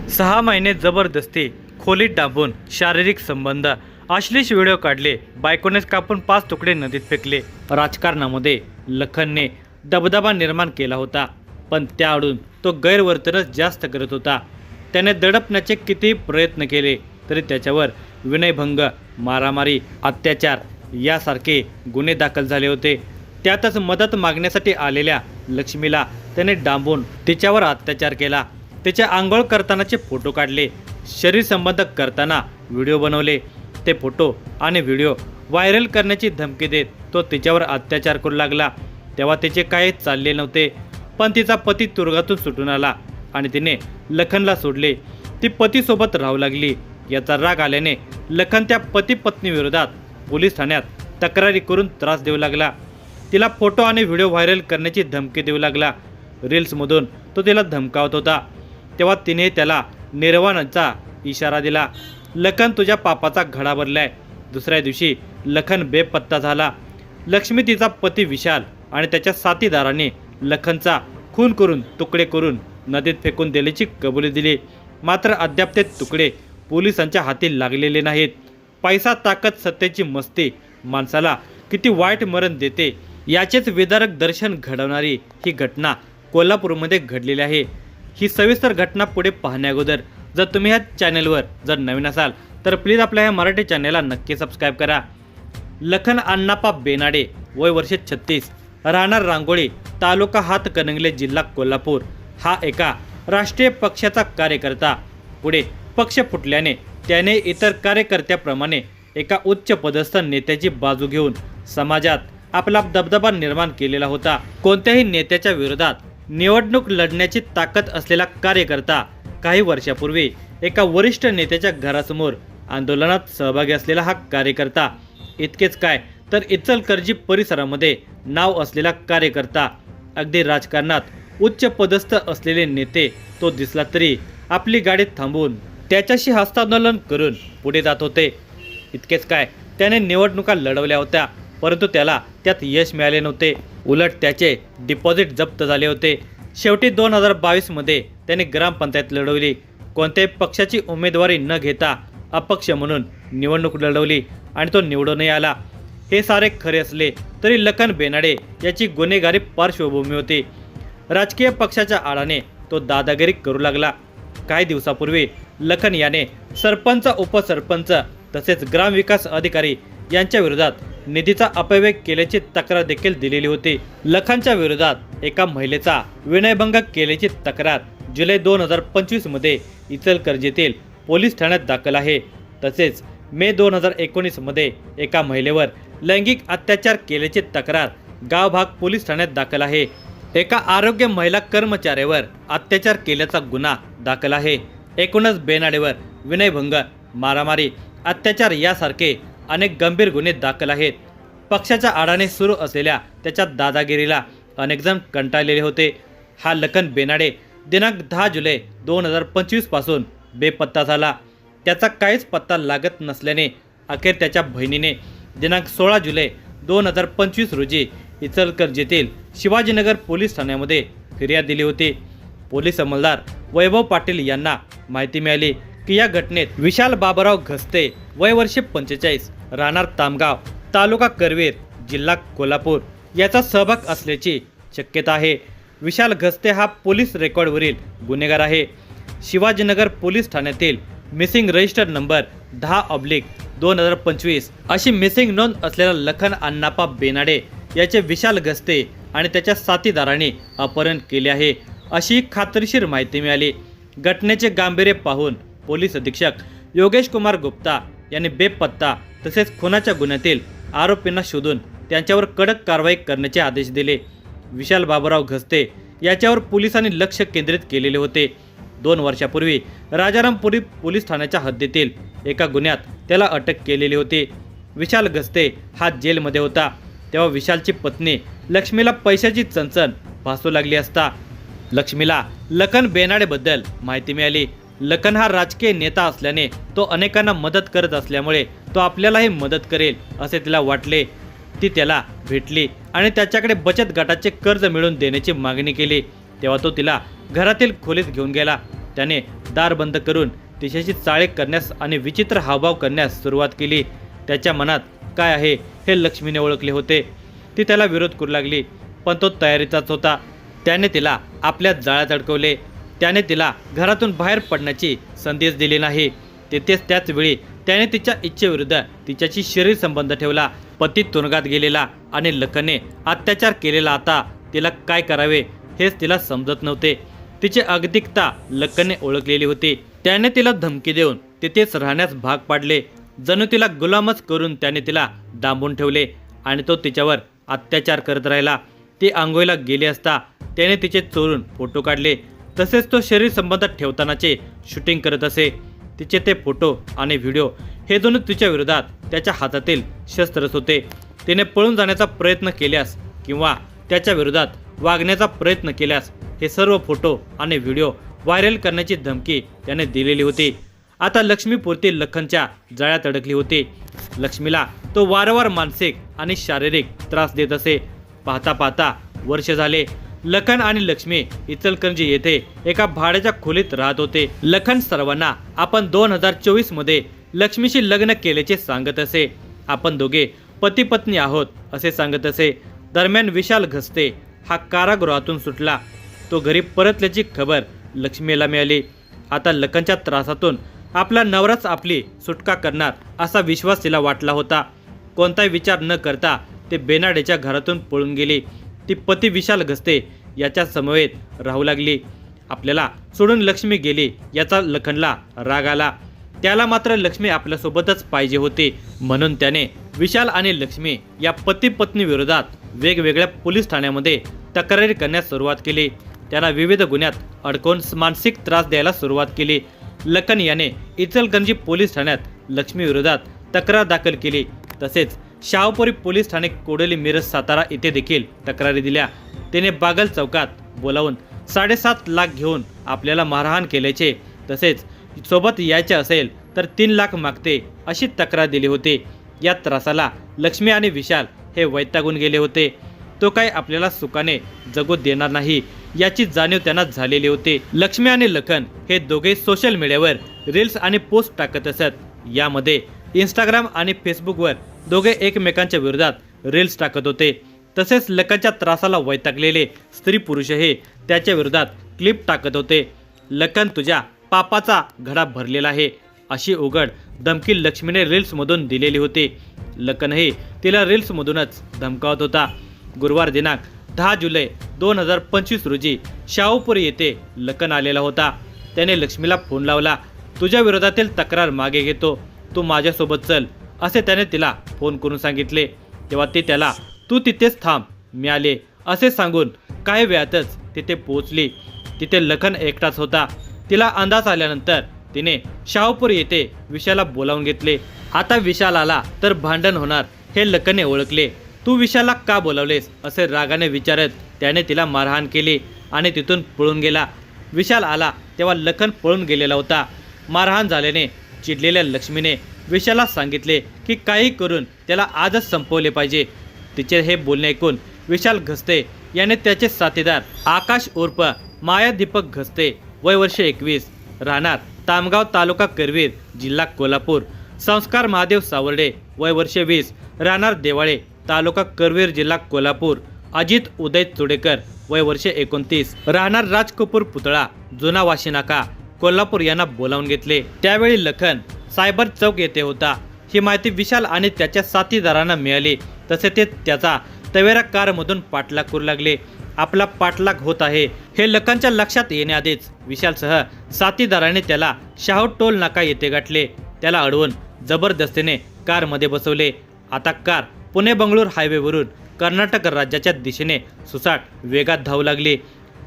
6 महिने जबरदस्ती खोलीत डांबून शारीरिक संबंध अश्लील व्हिडिओ काढले, बायकोनेच कापून 5 तुकडे नदीत फेकले। राजकारणामध्ये लखनने दबदबा निर्माण केला होता, पण त्याआडून तो गैरवर्तनच जास्त करत होता। त्याने दडपण्याचे कितीही प्रयत्न केले तरी त्याच्यावर विनयभंग, मारामारी, अत्याचार यासारखे गुन्हे दाखल झाले होते। त्यातच मदत मागण्यासाठी आलेल्या लक्ष्मीला त्याने डांबून तिच्यावर अत्याचार केला। तिचे आंघोळ करतानाचे फोटो काढले, शरीर संबंध करताना व्हिडिओ बनवले। ते फोटो आणि व्हिडिओ व्हायरल करण्याची धमकी देत तो तिच्यावर अत्याचार करू लागला। तेव्हा तिचे काही चालले नव्हते, पण तिचा पती तुरुंगातून सुटून आला आणि तिने लखनला सोडले। ती पतीसोबत राहू लागली। याचा राग आल्याने लखन त्या पती पत्नी विरोधात पोलीस ठाण्यात तक्रारी करून त्रास देऊ लागला। तिला फोटो आणि व्हिडिओ व्हायरल करण्याची धमकी देऊ लागला। रील्समधून तो तिला धमकावत होता। तेव्हा तिने त्याला निर्वाणाचा इशारा दिला। लखन, तुझ्या पापाचा घडा भरलाय। दुसऱ्या दिवशी लखन बेपत्ता झाला। लक्ष्मी, तिचा पती विशाल आणि त्याच्या साथीदाराने लखनचा खून करून तुकडे करून नदीत फेकून दिल्याची कबुली दिली। मात्र अद्याप ते तुकडे पोलिसांच्या हाती लागलेले नाहीत। पैसा, ताकद, सत्तेची मस्ती माणसाला किती वाईट मरण देते याचेच विदारक दर्शन घडवणारी ही घटना कोल्हापूरमध्ये घडलेली आहे। ही सविस्तर घटना पुढे पाहण्याअगोदर जर तुम्ही ह्या चॅनलवर जर नवीन असाल तर प्लीज आपल्या ह्या मराठी चॅनलला नक्की सबस्क्राईब करा। लखन अण्णाप्पा बेनाडे, वय वर्ष 36, राहणार रांगोळी, तालुका हातकणंगले, जिल्हा कोल्हापूर, हा एका राष्ट्रीय पक्षाचा कार्यकर्ता। पुढे पक्ष फुटल्याने त्याने इतर कार्यकर्त्याप्रमाणे एका उच्च पदस्थ नेत्याची बाजू घेऊन समाजात आपला दबदबा निर्माण केलेला होता। कोणत्याही नेत्याच्या विरोधात निवडणूक लढण्याची ताकद असलेला कार्यकर्ता काही वर्षापूर्वी एका वरिष्ठ नेत्याच्या घरासमोर आंदोलनात सहभागी असलेला हा कार्यकर्ता। इतकेच काय तर इचलकरंजी परिसरामध्ये नाव असलेला कार्यकर्ता। अगदी राजकारणात उच्च पदस्थ असलेले नेते तो दिसला तरी आपली गाडी थांबवून त्याच्याशी हस्तांदोलन करून पुढे जात होते। इतकेच काय, त्याने निवडणुका लढवल्या होत्या, परंतु त्याला त्यात यश मिळाले नव्हते। उलट त्याचे डिपॉझिट जप्त झाले होते। शेवटी 2022 मध्ये त्याने ग्रामपंचायत लढवली। कोणत्याही पक्षाची उमेदवारी न घेता अपक्ष म्हणून निवडणूक लढवली आणि तो निवडूनही आला। हे सारे खरे असले तरी लखन बेनाडे याची गुन्हेगारी पार्श्वभूमी होती। राजकीय पक्षाच्या आडाने तो दादागिरी करू लागला। काही दिवसापूर्वी लखन याने सरपंच, उपसरपंच तसेच ग्रामविकास अधिकारी यांच्या विरोधात निधीचा अपव्यय केल्याची तक्रार देखील दिलेली होती। लखनच्या विरोधात एका महिलेचा विनयभंग केल्याची तक्रार जुलै 2025 मध्ये इचलकरंजीतील पोलीस ठाण्यात दाखल आहे। तसेच मे 2019 मध्ये एका महिलेवर लैंगिक अत्याचार केल्याची तक्रार गावभाग पोलीस ठाण्यात दाखल आहे। एका आरोग्य महिला कर्मचाऱ्यावर अत्याचार केल्याचा गुन्हा दाखल आहे। एकूणच बेनाडेवर विनयभंग, मारामारी, अत्याचार यासारखे अनेक गंभीर गुन्हे दाखल आहेत। पक्षाच्या आडाने सुरू असलेल्या त्याच्या दादागिरीला अनेक जण कंटाळलेले होते। हा लखन बेनाडे दिनांक 10 जुलै 2025 पासून बेपत्ता झाला। त्याचा काहीच पत्ता लागत नसल्याने अखेर त्याच्या बहिणीने दिनांक 16 जुलै 2025 रोजी इचलकरंजीतील शिवाजीनगर पोलीस ठाण्यामध्ये फिर्याद दिली होती। पोलीस अंमलदार वैभव पाटील यांना माहिती मिळाली की या घटनेत विशाल बाबराव घस्ते, वय वर्ष 45, राहणार तामगाव, तालुका करवीर, जिल्हा कोल्हापूर याचा सहभाग असल्याची शक्यता आहे। विशाल घस्ते हा पोलीस रेकॉर्डवरील गुन्हेगार आहे। शिवाजीनगर पोलीस ठाण्यातील मिसिंग रजिस्टर नंबर 10/2025 अशी मिसिंग नोंद असलेला लखन अण्णाप्पा बेनाडे याचे विशाल घस्ते आणि त्याच्या साथीदारांनी अपहरण केले आहे, अशी खात्रीशीर माहिती मिळाली। घटनेचे गांभीर्य पाहून पोलीस अधीक्षक योगेश कुमार गुप्ता यांनी बेपत्ता तसेच खुनाच्या गुन्ह्यातील आरोपींना शोधून त्यांच्यावर कडक कारवाई करण्याचे आदेश दिले। विशाल बाबूराव घस्ते याच्यावर पोलिसांनी लक्ष केंद्रित केलेले होते। 2 वर्षापूर्वी राजारामपुरी पोलीस ठाण्याच्या हद्दीतील एका गुन्ह्यात त्याला अटक केलेली होती। विशाल घस्ते हा जेलमध्ये होता तेव्हा विशालची पत्नी लक्ष्मीला पैशाची चणचण भासू लागली असता लक्ष्मीला लखन बेनाडेबद्दल माहिती मिळाली। लखन हा राजकीय नेता असल्याने तो अनेकांना मदत करत असल्यामुळे तो आपल्यालाही मदत करेल असे तिला वाटले। ती त्याला भेटली आणि त्याच्याकडे बचत गटाचे कर्ज मिळवून देण्याची मागणी केली। तेव्हा तो तिला घरातील खोलीत घेऊन गेला। त्याने दार बंद करून तिच्याशी चाळे करण्यास आणि विचित्र हावभाव करण्यास सुरुवात केली। त्याच्या मनात काय आहे हे लक्ष्मीने ओळखले होते। ती त्याला विरोध करू लागली, पण तो तयारीचाच होता। त्याने तिला आपल्या जाळ्यात अडकवले। त्याने तिला घरातून बाहेर पडण्याची संधीच दिली नाही। तेथेच त्याच वेळी त्याने तिच्या इच्छेविरुद्ध तिच्याशी शरीर संबंध ठेवला। पती तुरुंगात गेलेला आणि लखनने अत्याचार केलेला, आता तिला काय करावे हेच तिला समजत नव्हते। तिची अगतिकता लखनने ओळखलेली होती। त्याने तिला धमकी देऊन तिथेच राहण्यास भाग पाडले। जणू तिला गुलामच करून त्याने तिला डांबून ठेवले आणि तो तिच्यावर अत्याचार करत राहिला। ती आंघोळीला गेली असता त्याने तिचे चोरून फोटो काढले। तसेच तो शरीर संबंधात ठेवतानाचे शूटिंग करत असे। तिचे ते फोटो आणि व्हिडिओ हे दोन्ही तिच्या विरोधात त्याच्या हातातील शस्त्रच होते। तिने पळून जाण्याचा प्रयत्न केल्यास किंवा त्याच्या विरोधात वागण्याचा प्रयत्न केल्यास हे सर्व फोटो आणि व्हिडिओ व्हायरल करण्याची धमकी त्याने दिलेली होती। आता लक्ष्मीपुरती लखनच्या जाळ्यात अडकली होती। लक्ष्मीला तो वारंवार मानसिक आणि शारीरिक त्रास देत असे। पाहता पाहता वर्ष झाले। लखन आणि लक्ष्मी इचलकरंजी येथे एका भाड्याच्या खोलीत राहत होते। लखन सर्वांना आपण 2024 मध्ये लक्ष्मीशी लग्न केल्याचे सांगत असे। आपण दोघे पती पत्नी आहोत असे सांगत असे। दरम्यान विशाल घसते हा कारागृहातून सुटला। तो घरी परतल्याची खबर लक्ष्मीला मिळाली। आता लखनच्या त्रासातून आपला नवराच आपली सुटका करणार असा विश्वास तिला वाटला होता। कोणताही विचार न करता ते बेनाडेच्या घरातून पळून गेली। ती पती विशाल घसते याच्या समवेत राहू लागली। आपल्याला सोडून लक्ष्मी गेली याचा लखनला राग आला। त्याला मात्र लक्ष्मी आपल्यासोबतच पाहिजे होती, म्हणून त्याने विशाल आणि लक्ष्मी या पती पत्नी विरोधात वेगवेगळ्या पोलीस ठाण्यामध्ये तक्रारी करण्यास सुरुवात केली। त्यांना विविध गुन्ह्यात अडकवून मानसिक त्रास द्यायला सुरुवात केली। लखन याने इचलकरंजी पोलीस ठाण्यात लक्ष्मी विरोधात तक्रार दाखल केली। तसेच शाहूपुरी पोलीस ठाणे, कोडोली, मिरज, सातारा येथे देखील तक्रारी दिल्या। त्याने बागल चौकात बोलावून 7.5 लाख घेऊन आपल्याला मारहाण केल्याचे, तसेच सोबत यायचे असेल तर 3 लाख मागते अशी तक्रार दिली होती। या त्रासाला लक्ष्मी आणि विशाल हे वैतागून गेले होते। तो काही आपल्याला सुखाने जगू देणार नाही याची जाणीव त्यांना झालेली होती। लक्ष्मी आणि लखन हे दोघे सोशल मीडियावर रील्स आणि पोस्ट टाकत असत। यामध्ये इंस्टाग्राम आणि फेसबुकवर दोघे एकमेकांच्या विरोधात रील्स टाकत होते। तसेच लखनच्या त्रासाला वैतागलेले स्त्री पुरुषही त्याच्या विरोधात क्लिप टाकत होते। लखन तुझ्या पापाचा घडा भरलेला आहे अशी उघड धमकी लक्ष्मीने रील्समधून दिलेली होती। लखनही तिला रील्समधूनच धमकावत होता। गुरुवार दिनांक 10 जुलै 2025 रोजी शाहूपुरी येथे लखन आलेला होता। त्याने लक्ष्मीला फोन लावला। तुझ्या विरोधातील तक्रार मागे घेतो, तू माझ्यासोबत चल असे त्याने तिला फोन करून सांगितले। तेव्हा ती त्याला तू तिथेच थांब, मी आले असे सांगून काही वेळातच तिथे पोहोचली। तिथे लखन एकटाच होता। तिला अंदाज आल्यानंतर तिने शाहूपुरी येथे विशालला बोलावून घेतले। आता विशाल आला तर भांडण होणार हे लखनने ओळखले। तू विशालला का बोलावलेस असे रागाने विचारत त्याने तिला मारहाण केली आणि तिथून पळून गेला। विशाल आला तेव्हा लखन पळून गेलेला होता। मारहाण झाल्याने चिडलेल्या लक्ष्मीने विशालला सांगितले की काही करून त्याला आजच संपवले पाहिजे। तिचे हे बोलणे ऐकून विशाल घसते याने त्याचे साथीदार आकाश उर्फ माया दीपक घसते, वय वर्ष 21, राहणार तामगाव, तालुका करवीर, जिल्हा कोल्हापूर, संस्कार महादेव सावर्डे, वय वर्ष 20, राहणार देवाळे, तालुका करवीर, जिल्हा कोल्हापूर, अजित उदय चुडेकर, वय वर्ष 29, राहणार राजकपूर पुतळा, जुना वाशीनाका, कोल्हापूर यांना बोलावून घेतले। त्यावेळी लखन सायबर चौक येथे होता। ही माहिती विशाल आणि त्याच्या साथीदारांना मिळाली। तसे ते त्याचा तवेरा कारमधून पाठलाग करू लागले। आपला पाठलाग होत आहे हे लखनच्या लक्षात येण्याआधीच विशालसह साथीदाराने त्याला शाहू टोल नाका येथे गाठले। त्याला अडवून जबरदस्तीने कारमध्ये बसवले। आता कार पुणे बंगळूर हायवेवरून कर्नाटक राज्याच्या दिशेने सुसाट वेगात धावू लागली।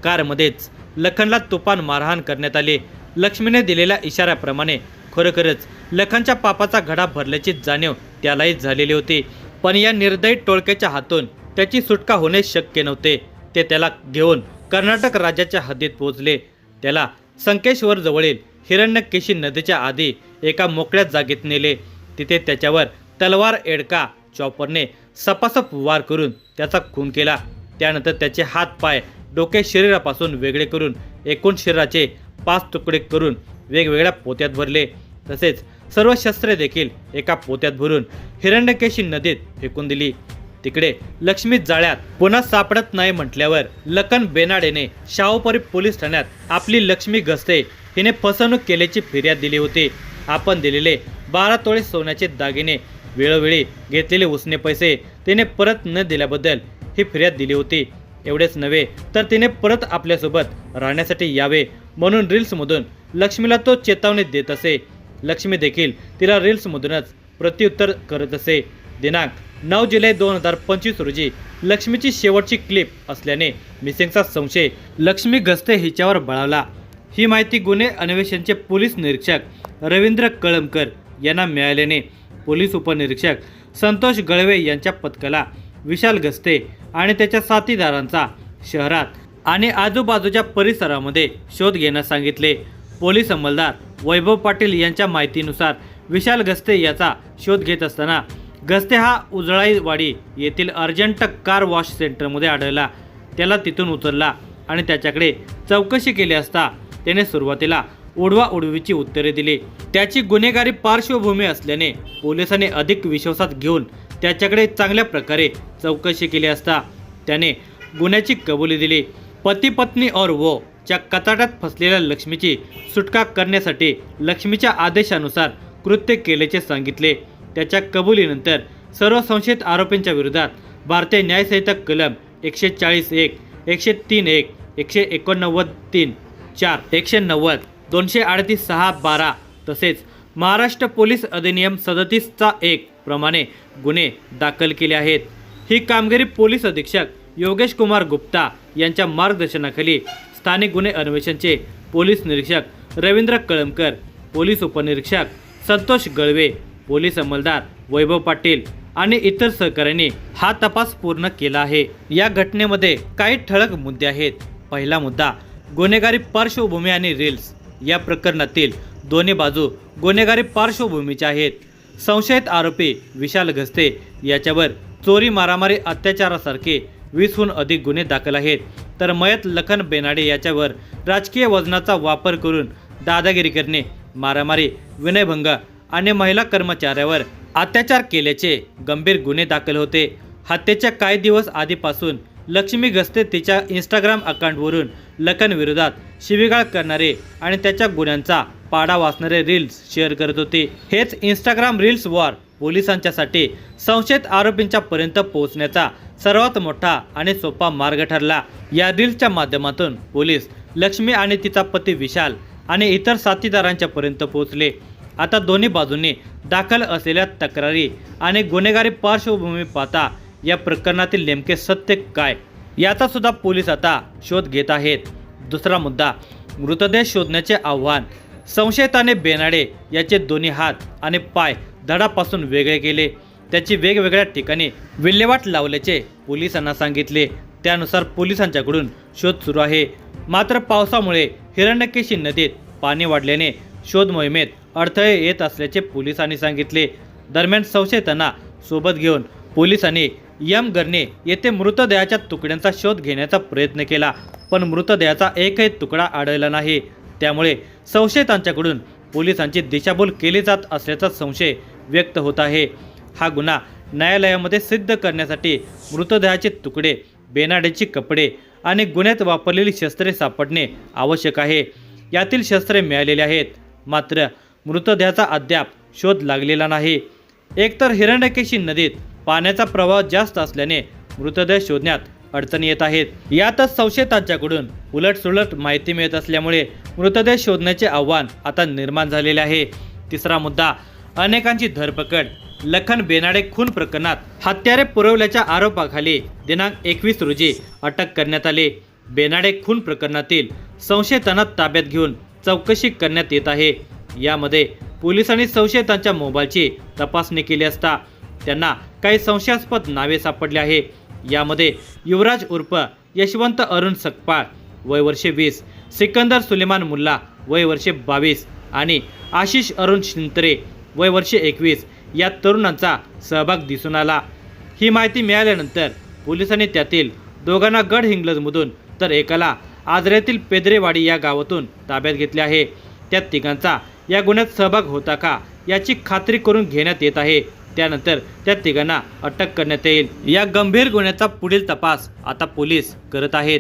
कारमध्येच लखनला तुफान मारहाण करण्यात आली। लक्ष्मीने दिलेल्या इशाऱ्याप्रमाणे खरोखरच लखनच्या पापाचा घडा भरल्याची जाणीव त्यालाही झालेली होती। पण या निर्दयी टोळक्याच्या हातून त्याची सुटका होणे शक्य नव्हते। ते त्याला घेऊन कर्नाटक राज्याच्या हद्दीत पोहोचले। त्याला संकेश्वर जवळील हिरण्यकेशी नदीच्या आधी एका मोकळ्या जागेत नेले। तिथे त्याच्यावर तलवार एडका चॉपरने सपासप वार करून त्याचा खून केला। त्यानंतर त्याचे हात पाय डोके शरीरापासून वेगळे करून एकूण शरीराचे 5 तुकडे करून वेगवेगळ्या पोत्यात भरले. तसेच सर्व शस्त्रे देखील एका पोत्यात भरून हिरण्यकेशी नदीत फेकून दिली. तिकडे लक्ष्मी जाळ्यात पुन्हा सापडत नाही म्हटल्यावर लखन बेनाडेने शाहूपुरी पोलीस ठाण्यात आपली लक्ष्मी गस्ते हिने फसवणूक केल्याची फिर्याद दिली होती. आपण दिलेले 12 तोळे सोन्याचे दागिने, वेळोवेळी घेतलेले उसने पैसे तिने परत न दिल्याबद्दल ही फिर्याद दिली होती. एवढेच नव्हे तर तिने परत आपल्यासोबत राहण्यासाठी यावे म्हणून रील्समधून लक्ष्मीला तो चेतावणी देत असे. लक्ष्मी देखील तिला रील्समधूनच प्रत्युत्तर करत असे. दिनांक 9 जुलै 2025 रोजी लक्ष्मीची शेवटची क्लिप असल्याने मिसिंगचा संशय लक्ष्मी गस्ते हिच्यावर बळावला. ही माहिती गुन्हे अन्वेषणचे पोलीस निरीक्षक रवींद्र कळमकर यांना मिळाल्याने पोलीस उपनिरीक्षक संतोष गळवे यांच्या पथकाला विशाल गस्ते आणि त्याच्या साथीदारांचा शहरात आणि आजूबाजूच्या परिसरामध्ये शोध घेण्यास सांगितले. पोलीस अंमलदार वैभव पाटील यांच्या माहितीनुसार विशाल गस्ते याचा शोध घेत असताना गस्ते हा उजळाईवाडी येथील अर्जंट कार वॉश सेंटरमध्ये आढळला. त्याला तिथून उचलला आणि त्याच्याकडे चौकशी केली असता त्याने सुरुवातीला उडवाउडवीची उत्तरे दिली. त्याची गुन्हेगारी पार्श्वभूमी असल्याने पोलिसांनी अधिक विश्वासात घेऊन त्याच्याकडे चांगल्या प्रकारे चौकशी केली असता त्याने गुन्ह्याची कबुली दिली. पती पत्नी और वो च्या कचाट्यात फसलेल्या लक्ष्मीची सुटका करण्यासाठी लक्ष्मीच्या आदेशानुसार कृत्य केल्याचे सांगितले. त्याच्या कबुलीनंतर सर्व संशयित आरोपींच्या विरोधात भारतीय न्यायसंहिता कलम 140(1), 103(1), 189(3), 4, 190, 238(6)(12) तसेच महाराष्ट्र पोलीस अधिनियम 37(1) प्रमाणे गुन्हे दाखल केले आहेत. ही कामगिरी पोलीस अधीक्षक योगेश कुमार गुप्ता यांच्या मार्गदर्शनाखाली स्थानिक गुन्हे अन्वेषणचे पोलीस निरीक्षक रवींद्र कळमकर, पोलीस उपनिरीक्षक संतोष गळवे, पोलीस अंमलदार वैभव पाटील आणि इतर सहकाऱ्यांनी हा तपास पूर्ण केला आहे. या घटनेमध्ये काही ठळक मुद्दे आहेत. पहिला मुद्दा, गुन्हेगारी पार्श्वभूमी आणि रील्स. या प्रकरणातील दोन्ही बाजू गुन्हेगारी पार्श्वभूमीच्या आहेत. संशयित आरोपी विशाल गस्ते याच्यावर चोरी, मारामारी, अत्याचारासारखे 20हून अधिक गुन्हे दाखल आहेत. तर मयत लखन बेनाडे याच्यावर राजकीय वजनाचा वापर करून दादागिरी करणे, मारामारी, विनयभंग आणि महिला कर्मचाऱ्यावर अत्याचार केल्याचे गंभीर गुन्हे दाखल होते. हत्येच्या काही दिवस आधीपासून लक्ष्मी गस्ते तिच्या इंस्टाग्राम अकाउंटवरून लखन विरोधात शिवीगाळ करणारे आणि त्याच्या गुन्ह्यांचा पाडा वाचणारे रील्स शेअर करत होते. हेच इंस्टाग्राम रील्स वॉर पोलिसांच्यासाठी संशयित आरोपींच्या पर्यंत पोहोचण्याचा सर्वात मोठा आणि सोपा मार्ग ठरला. या रील्सच्या माध्यमातून पोलीस लक्ष्मी आणि तिचा पती विशाल आणि इतर साथीदारांच्या पर्यंत पोहोचले. आता दोन्ही बाजूंनी दाखल असलेल्या तक्रारी आणि गुन्हेगारी पार्श्वभूमी पाहता या प्रकरणातील नेमके सत्य काय याचा सुद्धा पोलीस आता शोध घेत आहेत. दुसरा मुद्दा, मृतदेह शोधण्याचे आव्हान. संशयिताने बेनाडे याचे दोन्ही हात आणि पाय धडापासून वेगळे केले. त्याची वेगवेगळ्या ठिकाणी विल्हेवाट लावल्याचे पोलिसांना सांगितले. त्यानुसार पोलिसांच्याकडून शोध सुरू आहे. मात्र पावसामुळे हिरण्यकेशी नदीत पाणी वाढल्याने शोध मोहिमेत अडथळे येत असल्याचे पोलिसांनी सांगितले. दरम्यान संशयितांना सोबत घेऊन पोलिसांनी यमगर्णे येथे मृतदेहाच्या तुकड्यांचा शोध घेण्याचा प्रयत्न केला, पण मृतदेहाचा एकही तुकडा आढळला नाही. त्यामुळे संशयितांच्याकडून पोलिसांची दिशाभूल केली जात असल्याचा संशय व्यक्त होत आहे. हा गुन्हा न्यायालयामध्ये सिद्ध करण्यासाठी मृतदेहाचे तुकडे, बेनाडेची कपडे आणि गुन्ह्यात वापरलेली शस्त्रे सापडणे आवश्यक आहे. यातील शस्त्रे मिळालेली आहेत, मात्र मृतदेहाचा अद्याप शोध लागलेला नाही. एकतर हिरण्यकेशी नदीत पाण्याचा प्रवाह जास्त असल्याने मृतदेह शोधण्यात अडचणी येत आहेत. यातच संशयितांच्याकडून उलटसुलट माहिती मिळत असल्यामुळे मृतदेह शोधण्याचे आव्हान आता निर्माण झालेले आहे. तिसरा मुद्दा, अनेकांची धरपकड. लखन बेनाडे खून प्रकरणात हत्यारे पुरवल्याच्या आरोपाखाली दिनांक 21 रोजी अटक करण्यात आली. बेनाडे खून प्रकरणातील संशयितांना ताब्यात घेऊन चौकशी करण्यात येत आहे. यामध्ये पोलिसांनी संशयितांच्या मोबाईलची तपासणी केली असता त्यांना काही संशयास्पद नावे सापडले आहे. यामध्ये युवराज उर्फ यशवंत अरुण सकपाळ वय वर्षे 20, सिकंदर सुलेमान मुल्ला वय वर्षे 22 आणि आशिष अरुण शिंत्रे वय वर्षे 21 या तरुणांचा सहभाग दिसून आला. ही माहिती मिळाल्यानंतर पोलिसांनी त्यातील दोघांना गडहिंग्लजमधून तर एकाला आजऱ्यातील पेदरेवाडी या गावातून ताब्यात घेतले आहे। त्या तिघांचा या गुन्ह्यात सहभाग होता का याची खात्री करून घेण्यात येत आहे। त्यानंतर त्या तिघांना अटक करण्यात येईल। या गंभीर गुन्ह्याचा पुढील तपास आता पोलीस करत आहेत।